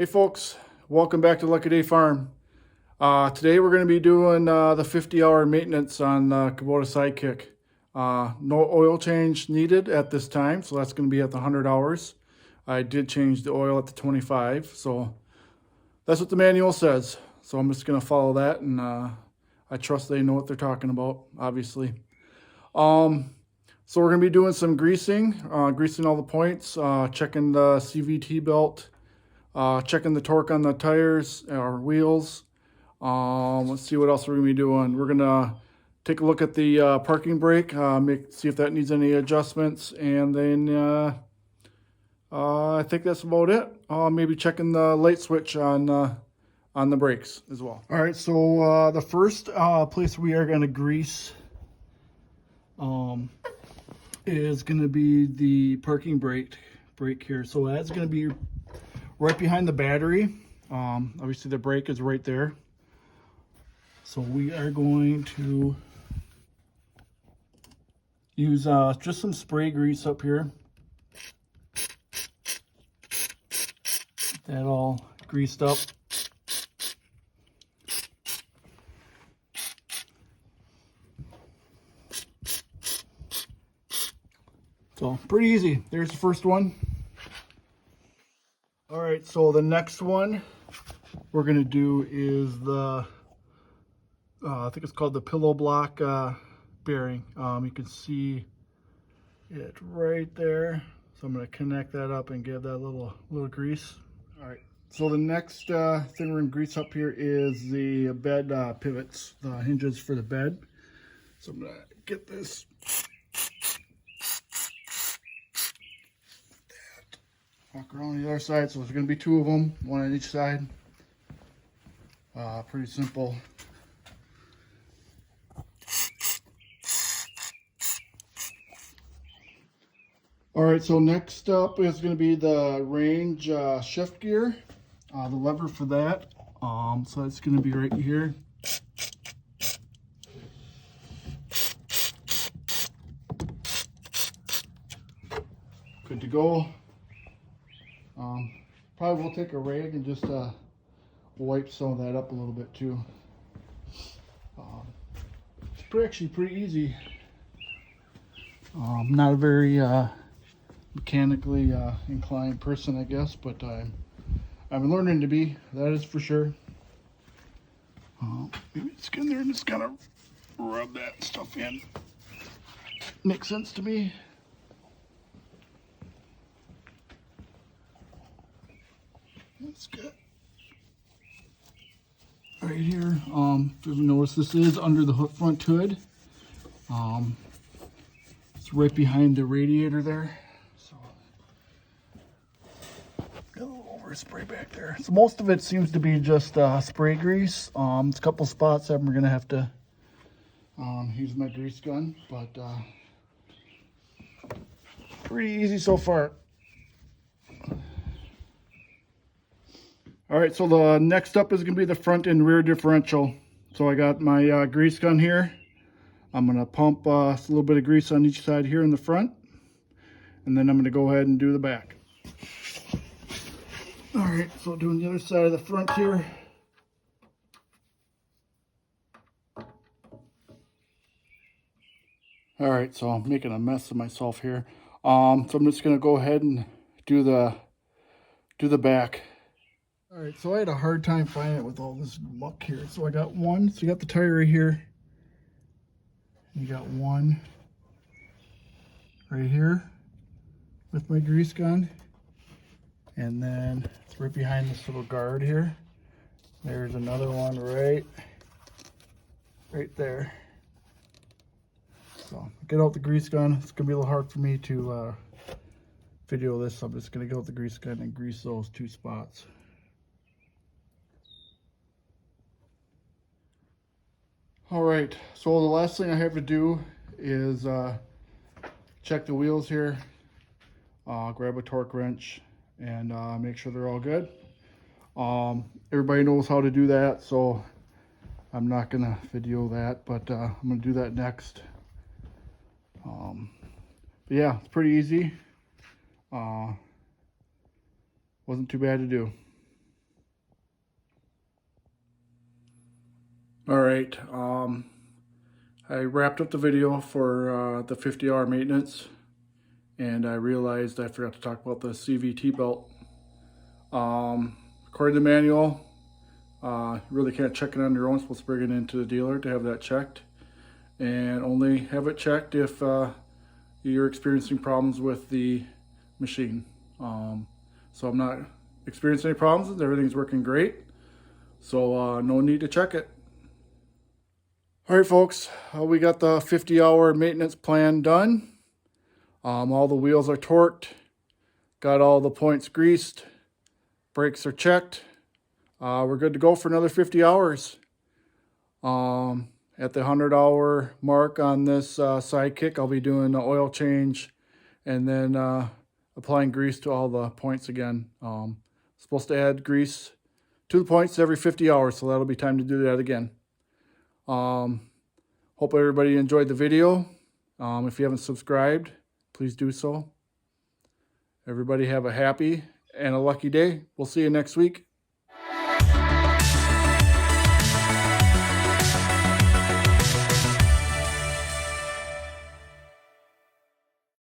Hey folks, welcome back to Lucky Day Farm. Today we're going to be doing the 50-hour maintenance on the Kubota Sidekick. No oil change needed at this time, so that's going to be at the 100 hours. I did change the oil at the 25, so that's what the manual says. So I'm just going to follow that, and I trust they know what they're talking about, obviously. So we're going to be doing some greasing, greasing all the points, checking the CVT belt, checking the torque on the tires or wheels. Let's see what else we're going to be doing. We're going to take a look at the parking brake, see if that needs any adjustments, and then I think that's about it. Maybe checking the light switch on the brakes as well. All right, so the first place we are going to grease is going to be the parking brake here. So that's going to be right behind the battery. Obviously the brake is right there. So we are going to use just some spray grease up here. Get that all greased up. So pretty easy. There's the first one. All right, so the next one we're gonna do is the, I think it's called the pillow block bearing. You can see it right there. So I'm gonna connect that up and give that a little grease. All right, so the next thing we're gonna grease up here is the bed pivots, the hinges for the bed. So I'm gonna get this. Walk around the other side, so there's going to be two of them, one on each side. Pretty simple. All right, so next up is going to be the range shift gear, the lever for that. So it's going to be right here. Good to go. Probably will take a rag and just wipe some of that up a little bit too. It's actually pretty easy. I'm not a very mechanically inclined person, I guess, but I'm learning to be, that is for sure. Maybe just get in there and just kind of rub that stuff in. Makes sense to me. That's good. Right here, if you notice, this is under the front hood. It's right behind the radiator there. So, got a little overspray back there. So most of it seems to be just spray grease. It's a couple spots that we're gonna have to use my grease gun, but pretty easy so far. All right, so the next up is gonna be the front and rear differential. So I got my grease gun here. I'm gonna pump a little bit of grease on each side here in the front, and then I'm gonna go ahead and do the back. All right, so doing the other side of the front here. All right, so I'm making a mess of myself here. So I'm just gonna go ahead and do the back. All right, so I had a hard time finding it with all this muck here. So I got one, so you got the tire right here. You got one right here with my grease gun. And then it's right behind this little guard here. There's another one right there. So get out the grease gun. It's gonna be a little hard for me to video this, so I'm just gonna get out the grease gun and grease those two spots. All right, so the last thing I have to do is check the wheels here, grab a torque wrench, and make sure they're all good. Everybody knows how to do that, so I'm not gonna video that, but I'm gonna do that next. But yeah, it's pretty easy. Wasn't too bad to do. All right, I wrapped up the video for the 50-hour maintenance, and I realized I forgot to talk about the CVT belt. According to the manual, you really can't check it on your own. You're supposed to bring it into the dealer to have that checked, and only have it checked if you're experiencing problems with the machine. So I'm not experiencing any problems. Everything's working great, so no need to check it. All right, folks, we got the 50-hour maintenance plan done. All the wheels are torqued, got all the points greased, brakes are checked. We're good to go for another 50 hours. At the 100-hour mark on this Sidekick, I'll be doing the oil change and then applying grease to all the points again. Supposed to add grease to the points every 50 hours, so that'll be time to do that again. Hope everybody enjoyed the video. If you haven't subscribed, please do so. Everybody have a happy and a lucky day. We'll see you next week.